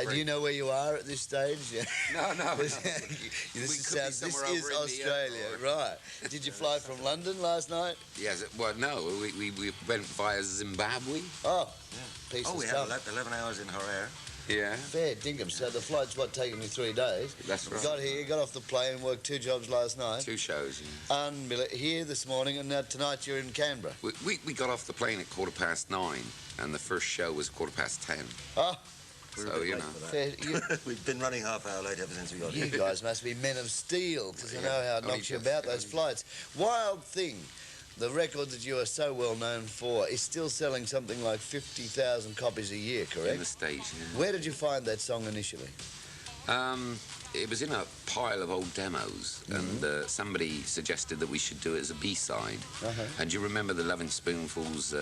Do you know where you are at this stage? No. This is Australia, right? Did you fly from London last night? Yes. Well, no. We went via Zimbabwe. Oh, yeah. We had 11 hours in Harare. Yeah. Fair dinkum. So the flight's taking you 3 days. That's right. You got here, got off the plane, worked 2 jobs last night. 2 shows. Yeah. Unbelievable. Here this morning, and now tonight you're in Canberra. We got off the plane at 9:15, and the first show was 10:15. Oh. So, you know. We've been running half hour late ever since we got here. You guys must be men of steel, because I know how it knocks you about, those flights. Wild Thing, the record that you are so well known for, is still selling something like 50,000 copies a year, correct? In the States, yeah. Where did you find that song initially? It was in a pile of old demos, and somebody suggested that we should do it as a B-side. And do you remember the Lovin' Spoonfuls,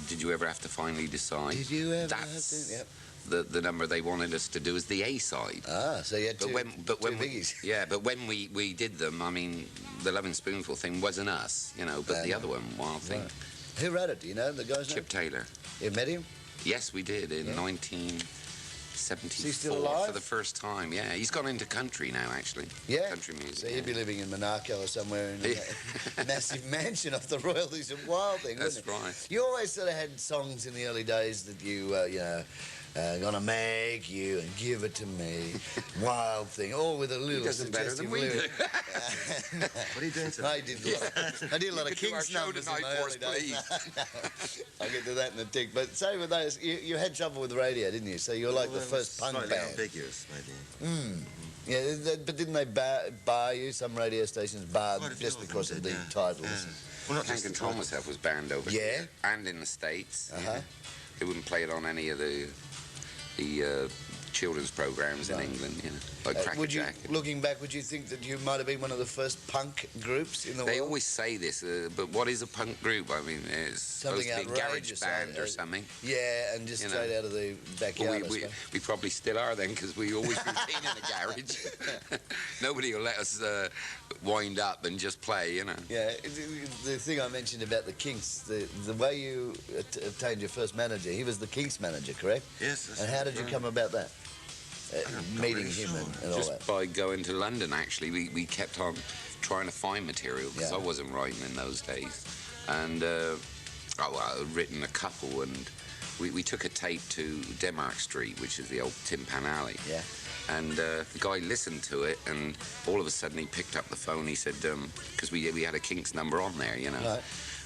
Did You Ever Have to Finally Decide? Did you ever have to? Yep. The number they wanted us to do as the A-side. Ah, so you had two biggies. But when we did them, I mean, the Lovin' Spoonful thing wasn't us, you know, but the other one, Wild Thing. Right. Who wrote it? Do you know the guy's name? Chip Taylor. You met him? Yes, we did in 1974. Is he still alive? For the first time. Yeah, he's gone into country now, actually. Yeah, country music. So he'd be living in Monaco or somewhere in a massive mansion off the royalties of Wild Thing. That's right. You always sort of had songs in the early days that you, gonna make you and give it to me, Wild Thing, all with a little suggestive lyric. What are you doing today? I did a lot of King's numbers in my early days. I'll get to that in a tick. But say with those, you had trouble with radio, didn't you? So you were like the first punk band. Slightly ambiguous, maybe. Yeah, but didn't they bar you? Some radio stations barred just because of the titles. Well, not Hank and Thomas was banned over here and in the States. They wouldn't play it on any of the children's programs in England, you know, like Cracker Jack. Looking back, would you think that you might have been one of the first punk groups in the world? They always say this, but what is a punk group? I mean, it's supposed to be a garage band or something. Yeah, and just straight out of the backyard. Well, we probably still are then, because we always routine in the garage. Nobody will let us wind up and just play, you know. Yeah, the thing I mentioned about the Kinks, the way you obtained your first manager, he was the Kinks manager, correct? Yes. That's and how did you come about that? Meeting him and all that? Just by going to London, actually. We kept on trying to find material, because I wasn't writing in those days. And I'd written a couple, and we took a tape to Denmark Street, which is the old Tin Pan Alley. Yeah. And the guy listened to it, and all of a sudden he picked up the phone. He said, because we had a Kinks number on there, you know. Right.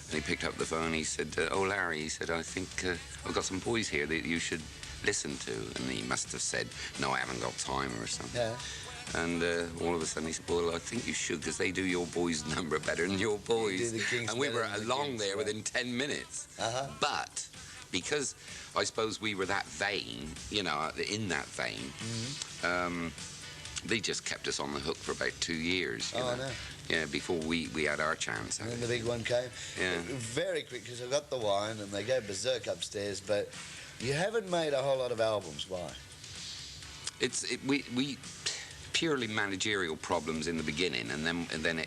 And he picked up the phone. He said, "Oh, Larry," he said, "I think I've got some boys here that you should listen to." And he must have said, "No, I haven't got time," or something. Yeah. And all of a sudden he said, "Well, I think you should, because they do your boys' number better than your boys." And we were along there within 10 minutes. But because I suppose we were that vain, you know, in that vein, they just kept us on the hook for about 2 years. You know? I know. Yeah, before we had our chance. And then the big one came. Yeah. Very quick, because I got the wine and they go berserk upstairs, but you haven't made a whole lot of albums. Why? We purely managerial problems in the beginning, and then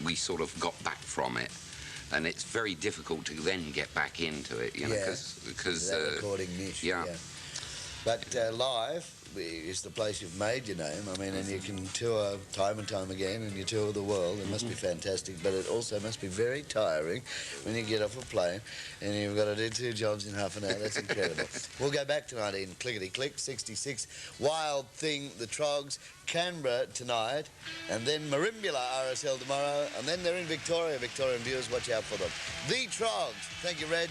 we sort of got back from it. And it's very difficult to then get back into it, you know, because that recording niche. Yeah. But live is the place you've made your name. I mean, and you can tour time and time again, and you tour the world. It must be fantastic, but it also must be very tiring when you get off a plane and you've got to do 2 jobs in half an hour. That's incredible. We'll go back tonight in Clickety Click, 66, Wild Thing, the Troggs, Canberra tonight, and then Marimbula RSL tomorrow, and then they're in Victoria. Victorian viewers, watch out for them. The Troggs. Thank you, Reg.